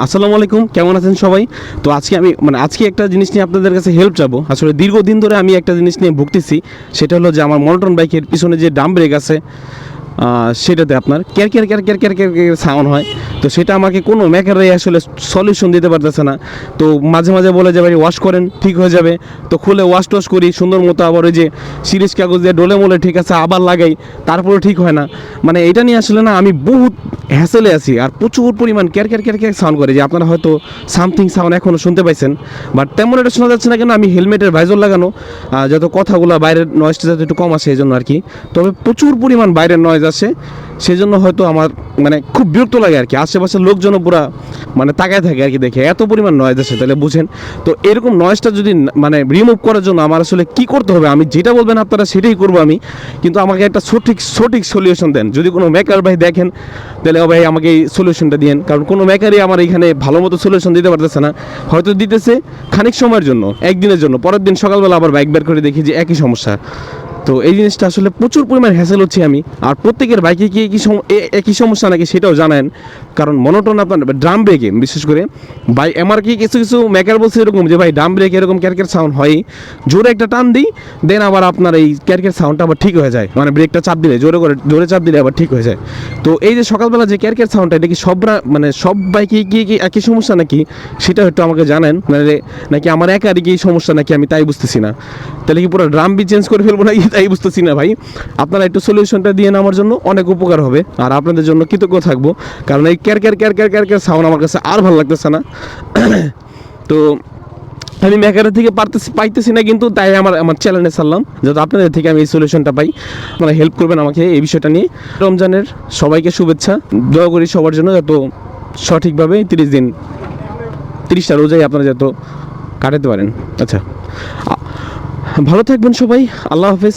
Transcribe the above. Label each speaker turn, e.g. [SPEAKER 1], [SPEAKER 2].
[SPEAKER 1] আসসালামু আলাইকুম, কেমন আছেন সবাই? তো আজকে একটা জিনিস নিয়ে আপনাদের কাছে হেল্প চাবো। আসলে দীর্ঘদিন ধরে আমি একটা জিনিস নিয়ে ভুগতেছি। সেটা হলো যে আমার মনোটন বাইকের পিছনে যে ডাম ব্রেক আছে, সেটাতে আপনার car car car car car car car sound হয়। তো সেটা আমাকে কোনো মেকাররাই আসলে সলিউশন দিতে পারতেছে না। তো মাঝে মাঝে বলে যে ভাই ওয়াশ করেন, ঠিক হয়ে যাবে। তো খুলে ওয়াশ টোয়াশ করি সুন্দর মতো, আবার ওই যে সিরিজ কাগজ দিয়ে ডলে মোলে ঠিক আছে আবার লাগাই, তারপরে ঠিক হয় না। মানে এটা নিয়ে আসলে না আমি বহুত হ্যাসেলে আছি, আর প্রচুর পরিমাণ car car car car sound করে, যে আপনারা হয়তো সামথিং সাউন্ড এখনও শুনতে পাইছেন, বাট তেমন এটা শোনা যাচ্ছে না। কেন আমি হেলমেটের ভাইজর লাগানো, যত কথাগুলো বাইরের নয়েজটা যাতে একটু কম আসে এই জন্য আর কি। তবে প্রচুর পরিমাণ বাইরের নয়েজ আসে, সেজন্য হয়তো আমার মানে খুব বিরক্ত লাগে আর কি। আশেপাশের লোকজনও পুরা মানে তাকায় থাকে আর কি, দেখে এত পরিমাণ নয়েজ আসে, তাহলে বুঝেন। তো এরকম নয়েজটা যদি মানে রিমুভ করার জন্য আমার আসলে কী করতে হবে, আমি যেটা বলবেন আপনারা সেটাই করবো আমি, কিন্তু আমাকে একটা সঠিক সলিউশন দেন। যদি কোনো মেকার ভাই দেখেন তাহলে ভাই আমাকে এই সলিউশনটা দিন, কারণ কোনো মেকারই আমার এখানে ভালো মতো সলিউশন দিতে পারতেছে না। হয়তো দিতেছে খানিক সময়ের জন্য, একদিনের জন্য, পরের দিন সকালবেলা আবার বাইক বের করে দেখি যে একই সমস্যা। তো এই জিনিসটা আসলে প্রচুর পরিমাণ হ্যাসেল হচ্ছে আমি। আর প্রত্যেকের বাইকে কি একই সমস্যা নাকি সেটাও জানান, কারণ মনোটন আপনার ড্রাম ব্রেকে বিশেষ করে আমার কি কিছু কিছু মেকার বলছে এরকম যে ভাই ড্রাম ব্রেক এরকম ক্যারকের সাউন্ড হয়, জোরে একটা টান দিই দেন আবার আপনার এই ক্যারকের সাউন্ডটা আবার ঠিক হয়ে যায়, মানে ব্রেকটা চাপ দিলে জোরে চাপ দিলে আবার ঠিক হয়ে যায়। তো এই যে সকালবেলা যে ক্যারকের সাউন্ডটা, এটা কি মানে সব বাইকে কি একই সমস্যা নাকি সেটা একটু আমাকে জানেন, মানে নাকি আমার একারই কি সমস্যা নাকি আমি তাই বুঝতেছি না। তাহলে কি পুরো ড্রাম বি চেঞ্জ করে ফেলবো নাকি তাই বুঝতেছি না ভাই। আপনারা একটু সলিউশনটা দিয়ে আমার জন্য অনেক উপকার হবে, আর আপনাদের জন্য কৃতজ্ঞ থাকবো, কারণ এই car car car car car car sound আমার কাছে আর ভালো লাগতেছে না। তো আমি মেকারের থেকে পাইতেছি না, কিন্তু তাই আমার চ্যানেলে ছাড়লাম যাতে আপনাদের থেকে আমি এই সলিউশনটা পাই। আপনারা হেল্প করবেন আমাকে এই বিষয়টা নিয়ে। রমজানের সবাইকে শুভেচ্ছা, দোয়া করি সবার জন্য যত সঠিকভাবে 30টা রোজাই আপনারা যত কাটাতে পারেন। আচ্ছা, ভালো থাকবেন সবাই, আল্লাহ হাফেজ।